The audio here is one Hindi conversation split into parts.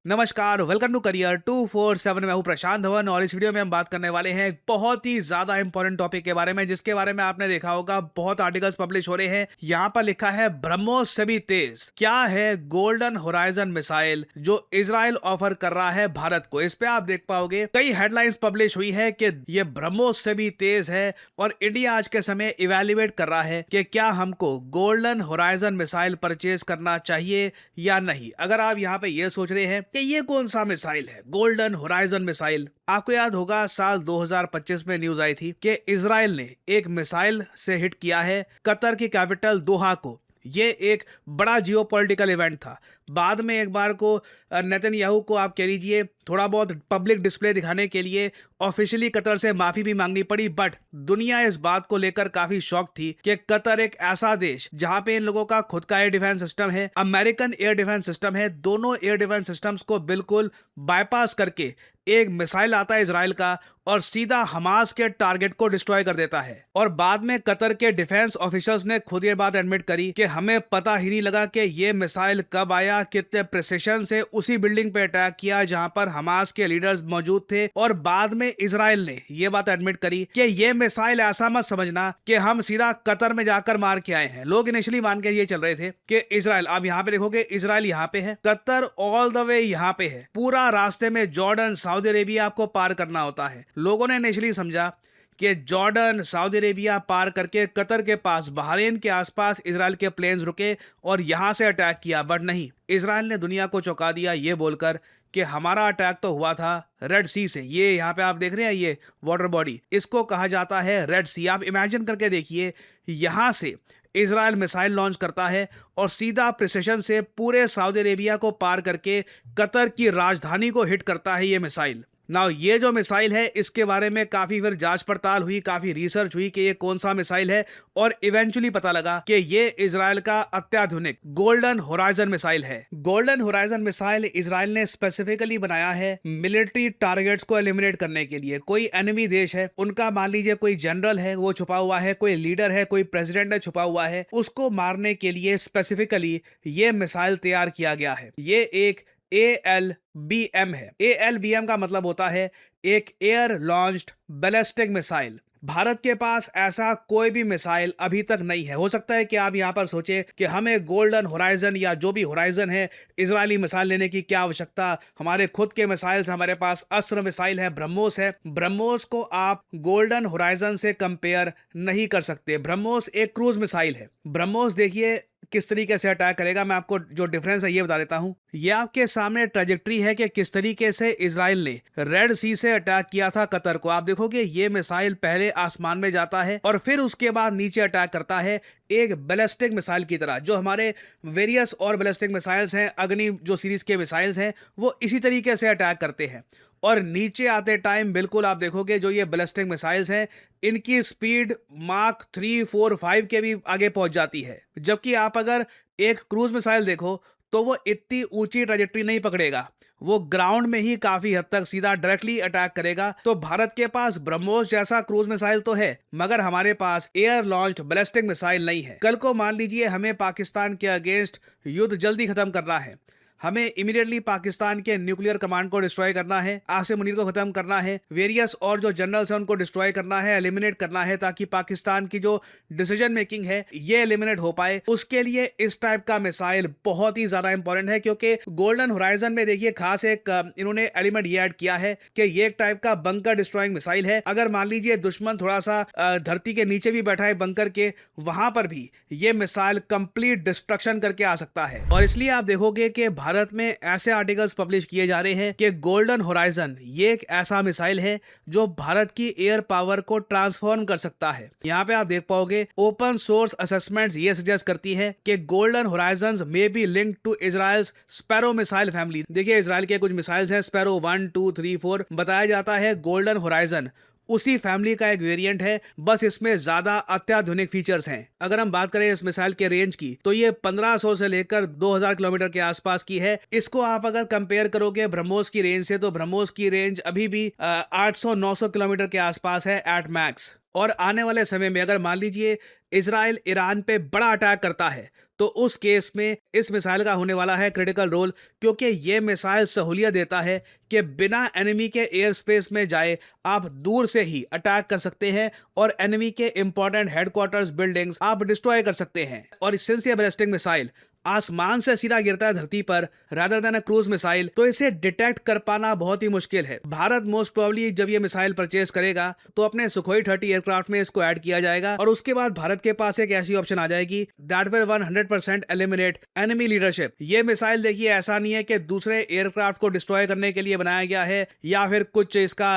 नमस्कार, वेलकम टू करियर 247। मैं हूं प्रशांत धवन और इस वीडियो में हम बात करने वाले हैं एक बहुत ही ज्यादा इंपॉर्टेंट टॉपिक के बारे में, जिसके बारे में आपने देखा होगा बहुत आर्टिकल्स पब्लिश हो रहे हैं। यहां पर लिखा है ब्रह्मोस से भी तेज। क्या है गोल्डन होराइजन मिसाइल जो इजराइल ऑफर कर रहा है भारत को? इस पे आप देख पाओगे कई हेडलाइंस पब्लिश हुई है कि ये ब्रह्मोस से भी तेज है और इंडिया आज के समय इवेल्युएट कर रहा है कि क्या हमको गोल्डन होराइजन मिसाइल परचेज करना चाहिए या नहीं। अगर आप यहाँ पे ये सोच रहे हैं कि ये कौन सा मिसाइल है गोल्डन होराइजन मिसाइल, आपको याद होगा साल 2025 में न्यूज आई थी कि इजराइल ने एक मिसाइल से हिट किया है कतर की कैपिटल दोहा को। ये एक बड़ा जियोपॉलिटिकल इवेंट था। बाद में एक बार को नेतन्याहू को आप कह लीजिए थोड़ा बहुत पब्लिक डिस्प्ले दिखाने के लिए ऑफिशियली कतर से माफी भी मांगनी पड़ी, बट दुनिया इस बात को लेकर काफी शॉक थी कि कतर एक ऐसा देश जहां पे इन लोगों का खुद का एयर डिफेंस सिस्टम है, अमेरिकन एयर डिफेंस सिस्टम है, दोनों एयर डिफेंस सिस्टम्स को बिल्कुल बाईपास करके एक मिसाइल आता है इजराइल का और सीधा हमास के टारगेट को डिस्ट्रॉय कर देता है। और बाद में कतर के डिफेंस ऑफिसर्स ने खुद ये बात एडमिट करी कि हमें पता ही नहीं लगा कि ये मिसाइल कब आया, कितने प्रिसिशन से उसी बिल्डिंग पे अटैक किया जहां पर हमास के लीडर्स मौजूद थे। और बाद में इजराइल ने ये बात एडमिट करी कि ये मिसाइल ऐसा मत समझना कि हम सीधा कतर में जाकर मार के आए हैं। लोग इनिशियली मान के ये चल रहे थे कि इजराइल, आप यहां पे देखोगे इजराइल यहां पे है, कतर ऑल द वे यहां पे है, पूरा रास्ते में जॉर्डन सऊदी अरेबिया आपको पार करना होता है। लोगों ने इनिशियली समझा कि जॉर्डन सऊदी अरेबिया पार करके कतर के पास बहरीन के आसपास इजराइल के प्लेन्स रुके और यहां से अटैक किया, बट नहीं, इजराइल ने दुनिया को चौंका दिया ये बोलकर कि हमारा अटैक तो हुआ था रेड सी से। ये यहां पे आप देख रहे हैं ये वाटर बॉडी, इसको कहा जाता है रेड सी। आप इमेजिन करके देखिए, यहां से इजराइल मिसाइल लॉन्च करता है और सीधा प्रिसिशन से पूरे सऊदी अरेबिया को पार करके कतर की राजधानी को हिट करता है ये मिसाइल। नाउ ये जो मिसाइल है इसके बारे में काफी फिर जांच पड़ताल हुई, काफी रिसर्च हुई कि ये कौन सा मिसाइल है और इवेंचुअली पता लगा कि ये इजराइल का अत्याधुनिक गोल्डन होराइजन मिसाइल है। गोल्डन होराइजन मिसाइल इजराइल ने स्पेसिफिकली बनाया है मिलिट्री टारगेट्स को एलिमिनेट करने के लिए। कोई एनिमी देश है, उनका मान लीजिए कोई जनरल है वो छुपा हुआ है, कोई लीडर है, कोई प्रेसिडेंट है छुपा हुआ है, उसको मारने के लिए स्पेसिफिकली ये मिसाइल तैयार किया गया है। ये एक ALBM है। ALBM का मतलब होता है एक air launched ballistic missile. Bharat के पास ऐसा कोई भी मिसाइल अभी तक नहीं है। हो सकता है कि आप यहां पर सोचे कि हमें गोल्डन होराइजन या जो भी होराइजन है इजरायली मिसाइल लेने की क्या आवश्यकता, हमारे खुद के मिसाइल्स, हमारे पास अस्त्र मिसाइल है, ब्रह्मोस है। ब्रह्मोस को आप गोल्डन होराइजन से कंपेयर नहीं कर सकते। ब्रह्मोस एक क्रूज मिसाइल है। ब्रह्मोस देखिए किस तरीके से अटैक करेगा, मैं आपको जो डिफरेंस है ये बता देता हूं। ये आपके सामने ट्रेजेक्ट्री है कि किस तरीके से इजराइल ने रेड सी से अटैक किया था कतर को। आप देखोगे ये मिसाइल पहले आसमान में जाता है और फिर उसके बाद नीचे अटैक करता है एक बैलिस्टिक मिसाइल की तरह। जो हमारे वेरियस और बैलिस्टिक मिसाइल्स हैं, अग्नि जो सीरीज के मिसाइल्स हैं, वो इसी तरीके से अटैक करते हैं। और नीचे आते टाइम बिल्कुल आप देखोगे जो ये बैलिस्टिक मिसाइल्स हैं इनकी स्पीड माक 3, 4, 5 के भी आगे पहुंच जाती है। जबकि आप अगर एक क्रूज मिसाइल देखो तो वो इतनी ऊंची ट्रेजेक्ट्री नहीं पकड़ेगा, वो ग्राउंड में ही काफी हद तक सीधा डायरेक्टली अटैक करेगा। तो भारत के पास ब्रह्मोस जैसा क्रूज मिसाइल तो है, मगर हमारे पास एयर लॉन्च्ड बैलिस्टिक मिसाइल नहीं है। कल को मान लीजिए हमें पाकिस्तान के अगेंस्ट युद्ध जल्दी खत्म करना है, हमें इमीडिएटली पाकिस्तान के न्यूक्लियर कमांड को डिस्ट्रॉय करना है, आसिम मुनीर को खत्म करना है, वेरियस और जो जनरल्स हैं उनको डिस्ट्रॉय करना है, एलिमिनेट करना है, ताकि पाकिस्तान की जो डिसीजन मेकिंग है ये एलिमिनेट हो पाए। उसके लिए इस टाइप का मिसाइल बहुत ही ज्यादा इंपॉर्टेंट है, क्योंकि गोल्डन होराइजन में देखिए खास एक इन्होंने एलिमेंट ये ऐड किया है कि ये एक टाइप का बंकर डिस्ट्रॉइंग मिसाइल है। अगर मान लीजिए दुश्मन थोड़ा सा धरती के नीचे भी बैठा है बंकर के, वहां पर भी ये मिसाइल कंप्लीट डिस्ट्रक्शन करके आ सकता है। और इसलिए आप देखोगे कि भारत में ऐसे आर्टिकल्स पब्लिश किए जा रहे हैं कि गोल्डन होराइजन ये एक ऐसा मिसाइल है जो भारत की एयर पावर को ट्रांसफॉर्म कर सकता है। यहाँ पे आप देख पाओगे ओपन सोर्स असेसमेंट्स ये सजेस्ट करती है कि Golden Horizon may be linked to Israel's Sparrow missile family. देखिए इजराइल के कुछ मिसाइल्स हैं, स्पैरो 1, 2, 3, 4। बताया जाता है गोल्डन होराइजन उसी फैमिली का एक वेरिएंट है, बस इसमें ज्यादा अत्याधुनिक फीचर्स हैं। अगर हम बात करें इस मिसाइल के रेंज की तो ये 1500 से लेकर 2000 किलोमीटर के आसपास की है। इसको आप अगर कंपेयर करोगे ब्रह्मोस की रेंज से तो ब्रह्मोस की रेंज अभी भी 800-900 किलोमीटर के आसपास है एट मैक्स। और आने वाले समय में अगर मान लीजिए इजराइल ईरान पे बड़ा अटैक करता है तो उस केस में इस मिसाइल का होने वाला है क्रिटिकल रोल, क्योंकि ये मिसाइल सहूलियत देता है कि बिना एनिमी के एयर स्पेस में जाए आप दूर से ही अटैक कर सकते हैं और एनिमी के इंपॉर्टेंट हेडक्वार्टर्स बिल्डिंग्स आप डिस्ट्रॉय कर सकते हैं। और सिंस ये बैलिस्टिक मिसाइल आसमान से सीधा गिरता है धरती पर rather than a cruise missile, तो इसे डिटेक्ट कर पाना बहुत ही मुश्किल है। भारत मोस्ट प्रोबेबली जब ये मिसाइल परचेज करेगा तो अपने सुखोई 30 एयरक्राफ्ट में इसको ऐड किया जाएगा और उसके बाद भारत के पास एक ऐसी ऑप्शन आ जाएगी that will 100% eliminate enemy leadership. ये मिसाइल देखिए ऐसा नहीं है कि दूसरे एयरक्राफ्ट को डिस्ट्रॉय करने के लिए बनाया गया है या फिर कुछ इसका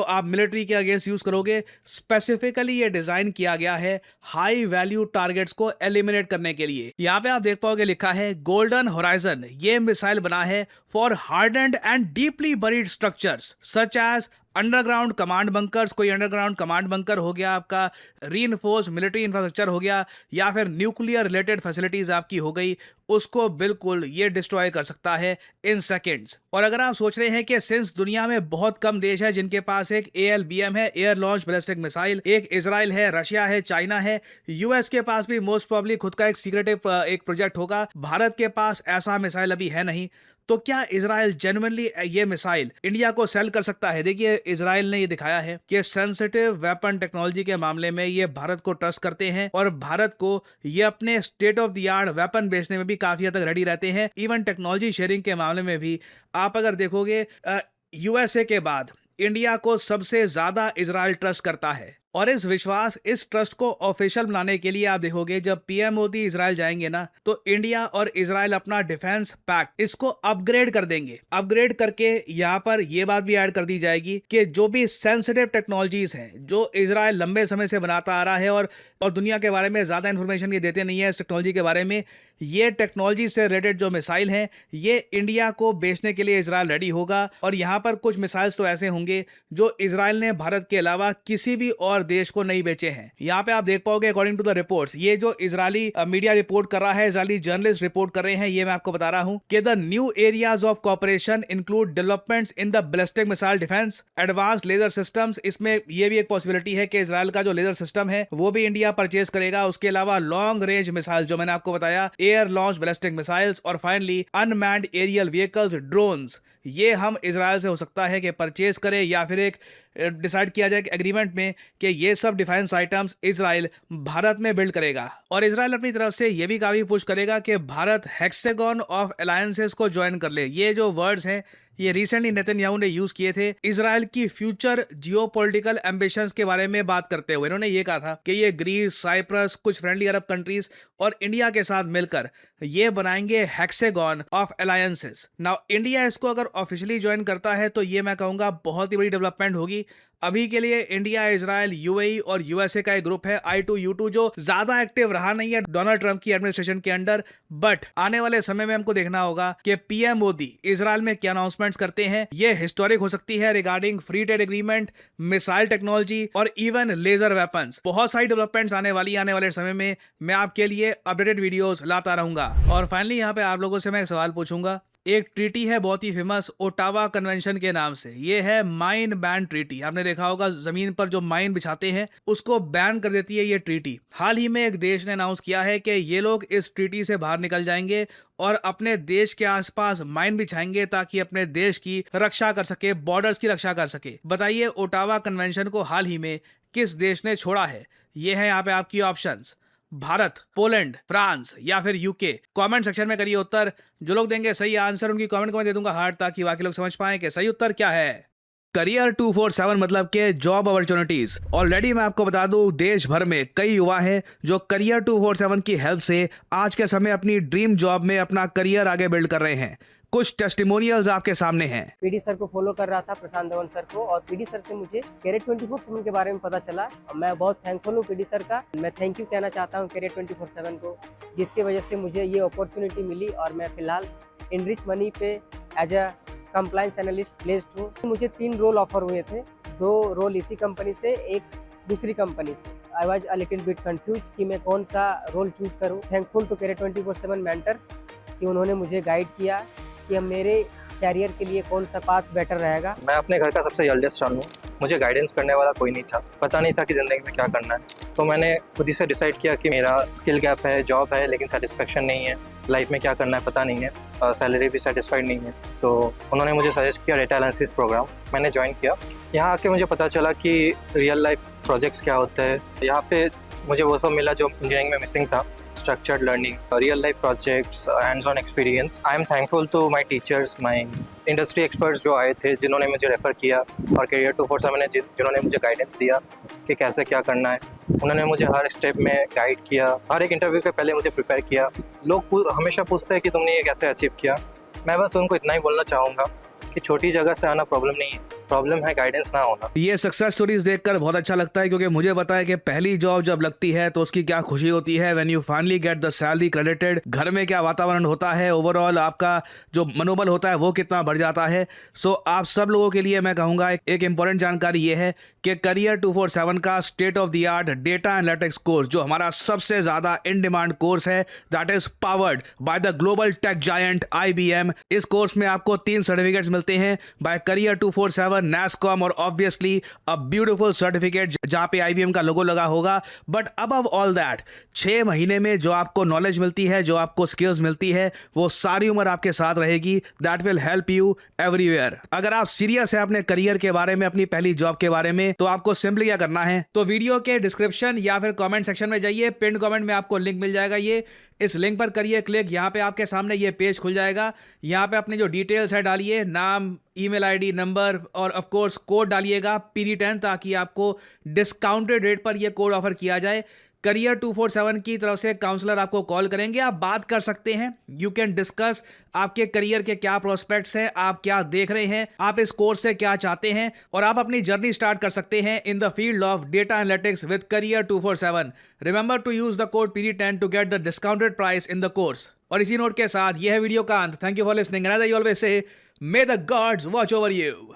आप मिलिट्री के अगेंस्ट यूज करोगे। स्पेसिफिकली ये डिजाइन किया गया है हाई वैल्यू टारगेट्स को एलिमिनेट करने के लिए। यहाँ पे आप देख पाओगे लिखा है गोल्डन होराइजन। ये मिसाइल बना है for hardened and deeply buried structures such as underground command bunkers. कोई अंडरग्राउंड कमांड बंकर हो गया आपका, रीइंफोर्स मिलिट्री इंफ्रास्ट्रक्चर हो गया, या फिर न्यूक्लियर रिलेटेड फैसिलिटीज आपकी हो गई, उसको बिल्कुल ये डिस्ट्रॉय कर सकता है इन सेकेंड्स। और अगर आप सोच रहे हैं कि सिंस दुनिया में बहुत कम देश है जिनके पास एक ALBM है, एयर लॉन्च बैलिस्टिक मिसाइल, एक इजराइल है, रशिया है, चाइना है, यूएस के पास भी मोस्ट प्रोबेबली खुद का एक सीक्रेटिव एक प्रोजेक्ट होगा, भारत के पास ऐसा मिसाइल अभी है नहीं, तो क्या इजराइल जेन्युइनली ये मिसाइल इंडिया को सेल कर सकता है? देखिए इजराइल ने ये दिखाया है कि सेंसिटिव वेपन टेक्नोलॉजी के मामले में ये भारत को ट्रस्ट करते हैं और भारत को ये अपने state of the art weapon बेचने में भी काफी हद तक रेडी रहते हैं। इवन टेक्नोलॉजी शेयरिंग के मामले में भी आप अगर देखोगे USA के बाद इंडिया को सबसे ज्यादा इजराइल ट्रस्ट करता है। और इस ट्रस्ट को ऑफिशियल बनाने के लिए आप देखोगे जब PM मोदी इजराइल जाएंगे ना, तो इंडिया और इजराइल अपना डिफेंस पैक्ट इसको अपग्रेड कर देंगे। अपग्रेड करके यहाँ पर यह बात भी ऐड कर दी जाएगी कि जो भी सेंसिटिव टेक्नोलॉजीज हैं जो इजराइल लंबे समय से बनाता आ रहा है और दुनिया के बारे में ज्यादा इंफॉर्मेशन ये देते नहीं है इस टेक्नोलॉजी के बारे में, ये टेक्नोलॉजी से रिलेटेड जो मिसाइल हैं ये इंडिया को बेचने के लिए इजराइल रेडी होगा। और यहाँ पर कुछ मिसाइल्स तो ऐसे होंगे जो इजराइल ने भारत के अलावा किसी भी और देश को नहीं बेचे हैं। यहाँ पे आप देख पाओगे अकॉर्डिंग टू द रिपोर्ट्स, ये जो इजरायली मीडिया रिपोर्ट कर रहा है, इजरायली जर्नलिस्ट रिपोर्ट कर रहे हैं, ये मैं आपको बता रहा हूँ कि the new areas of cooperation include developments in the ballistic missile defence, advance laser systems. इसमें ये भी एक पॉसिबिलिटी है कि इजराइल का जो लेजर सिस्टम है वो भी इंडिया परचेज करेगा। उसके अलावा लॉन्ग रेंज मिसाइल जो मैंने आपको बताया, एयर लॉन्च बैलिस्टिक मिसाइल्स, और finally unmanned aerial vehicles, drones, ये हम इजराइल से हो सकता है कि परचेज करें या फिर एक डिसाइड किया जाए एग्रीमेंट में कि ये सब डिफेंस आइटम्स इजराइल भारत में बिल्ड करेगा। और इजराइल अपनी तरफ से ये भी काफी पुश करेगा कि भारत हेक्सागन ऑफ अलायंसेस को ज्वाइन कर ले। ये जो वर्ड्स हैं ये रिसेंटली नेतन्याहू ने यूज किए थे इजराइल की फ्यूचर जियोपॉलिटिकल एम्बिशंस के बारे में बात करते हुए। इन्होंने ये कहा था कि ये ग्रीस, साइप्रस, कुछ फ्रेंडली अरब कंट्रीज और इंडिया के साथ मिलकर ये बनाएंगे hexagon of alliances. Now India इसको अगर ऑफिशियली ज्वाइन करता है तो ये मैं कहूंगा बहुत ही बड़ी डेवलपमेंट होगी। अभी के लिए इंडिया, इजराइल, UAE और USA का एक ग्रुप है I2U2 जो ज्यादा एक्टिव रहा नहीं है डोनाल्ड ट्रंप की एडमिनिस्ट्रेशन के अंडर, बट आने वाले समय में हमको देखना होगा कि PM मोदी इजराइल में क्या अनाउंसमेंट्स करते हैं। ये हिस्टोरिक हो सकती है regarding free trade agreement, missile technology और इवन लेजर वेपन्स। बहुत सारी डेवलपमेंट्स आने वाली आने वाले समय में मैं आपके लिए अपडेटेड वीडियोस लाता रहूंगा। और फाइनली यहाँ पे आप लोगों से मैं एक सवाल पूछूंगा। एक ट्रीटी है बहुत ही फेमस ओटावा कन्वेंशन के नाम से, ये है माइन बैन ट्रीटी। आपने देखा होगा जमीन पर जो माइन बिछाते हैं उसको बैन कर देती है ये ट्रीटी। हाल ही में एक देश ने अनाउंस किया है कि ये लोग इस ट्रीटी से बाहर निकल जाएंगे और अपने देश के आसपास माइन बिछाएंगे ताकि अपने देश की रक्षा कर सके, बॉर्डर्स की रक्षा कर सके। बताइए ओटावा कन्वेंशन को हाल ही में किस देश ने छोड़ा है? ये है यहाँ पे आपकी ऑप्शंस, भारत, पोलैंड, फ्रांस या फिर UK। कमेंट सेक्शन में करिए उत्तर। जो लोग देंगे सही आंसर उनकी कमेंट को मैं दे दूंगा हार्ट, ताकि बाकी लोग समझ पाएं कि सही उत्तर क्या है। करियर 247 मतलब के जॉब अपॉर्चुनिटीज। ऑलरेडी मैं आपको बता दूं देश भर में कई युवा हैं जो करियर 247 की हेल्प से आज के समय अपनी ड्रीम जॉब में अपना करियर आगे बिल्ड कर रहे हैं। कुछ टेस्टिमोनियल्स आपके सामने हैं। PD सर को फॉलो कर रहा था, प्रशांत धवन सर को, और PD सर से मुझे कैरियर 24/7 के बारे में पता चला। मैं बहुत थैंकफुल हूँ PD सर का। मैं थैंक यू कहना चाहता हूँ कैरियर 24/7 को, जिसकी वजह से मुझे ये अपॉर्चुनिटी मिली और मैं फिलहाल इनरिच मनी पे as a compliance analyst placed हूँ। मुझे 3 रोल ऑफर हुए थे, 2 रोल इसी कंपनी से, एक दूसरी कंपनी से। I was a little bit confuse कि मैं कौन सा रोल चूज करूँ। थैंकफुल टू कैरियर 24/7 मेंटर्स कि उन्होंने मुझे गाइड किया कि मेरे कैरियर के लिए कौन सा पाथ बेटर रहेगा। मैं अपने घर का सबसे एल्डेस्ट सन हूँ। मुझे गाइडेंस करने वाला कोई नहीं था, पता नहीं था कि ज़िंदगी में क्या करना है। तो मैंने खुद ही से डिसाइड किया कि मेरा स्किल गैप है, जॉब है लेकिन सेटिस्फेक्शन नहीं है, लाइफ में क्या करना है पता नहीं है, सैलरी भी सेटिस्फाइड नहीं है। तो उन्होंने मुझे सजेस्ट किया डेटा एनालिसिस प्रोग्राम, मैंने ज्वाइन किया। यहाँ आके मुझे पता चला कि रियल लाइफ प्रोजेक्ट्स क्या होते हैं। यहाँ पे मुझे वो सब मिला जो इंजीनियरिंग में मिसिंग था, structured learning, real life projects, hands-on experience. I am thankful to my teachers, my industry experts जो आए थे, जिन्होंने मुझे रेफ़र किया, और Career 247 ने जिन्होंने मुझे गाइडेंस दिया कि कैसे क्या करना है। उन्होंने मुझे हर स्टेप में गाइड किया, हर एक इंटरव्यू के पहले मुझे प्रिपेयर किया। लोग हमेशा पूछते हैं कि तुमने ये कैसे अचीव किया। मैं बस उनको इतना ही बोलना चाहूँगा कि छोटी जगह से आना प्रॉब्लम नहीं है, प्रॉब्लम है गाइडेंस ना होना। ये सक्सेस स्टोरीज देखकर बहुत अच्छा लगता है, क्योंकि मुझे पता है कि पहली जॉब जब लगती है तो उसकी क्या खुशी होती है when you finally get the salary credited. घर में क्या वातावरण होता है, ओवरऑल आपका जो मनोबल होता है वो कितना बढ़ जाता है। सो आप सब लोगों के लिए मैं कहूँगा एक इंपॉर्टेंट जानकारी ये है कि करियर 247 का state of the art data analytics course, जो हमारा सबसे ज़्यादा इन डिमांड कोर्स है, that is powered by the global tech giant IBM। इस कोर्स में आपको 3 सर्टिफिकेट्स मिलते हैं बाय करियर 247, NASSCOM और ऑब्वियसली अ ब्यूटीफुल सर्टिफिकेट जहाँ पे IBM का लोगो लगा होगा। बट अबव ऑल दैट 6 महीने में जो आपको नॉलेज मिलती है, जो आपको स्किल्स मिलती है, वो सारी उम्र आपके साथ रहेगी। That will help you everywhere. अगर आप सीरियस है अपने करियर के बारे में, अपनी पहली जॉब के बारे में, तो आपको सिंपली क्या करना है, तो वीडियो के डिस्क्रिप्शन या फिर कमेंट सेक्शन में जाइए, पिन कमेंट में आपको लिंक मिल जाएगा। इस लिंक पर करिए क्लिक, यहाँ पे आपके सामने ये पेज खुल जाएगा। यहाँ पे अपनी जो डिटेल्स है डालिए, नाम, ईमेल आईडी, नंबर और ऑफ कोर्स कोड डालिएगा PD10, ताकि आपको डिस्काउंटेड रेट पर ये कोड ऑफर किया जाए। करियर 247 की तरफ से काउंसलर आपको कॉल करेंगे, आप बात कर सकते हैं। यू कैन डिस्कस आपके करियर के क्या प्रोस्पेक्ट्स हैं, आप क्या देख रहे हैं, आप इस कोर्स से क्या चाहते हैं, और आप अपनी जर्नी स्टार्ट कर सकते हैं in the field of data analytics with career 247। Remember to use the code PD10 to get the discounted price in the course. और इसी नोट के साथ यह है वीडियो का अंत। Thank you for listening and as I always say, may the gods watch over you.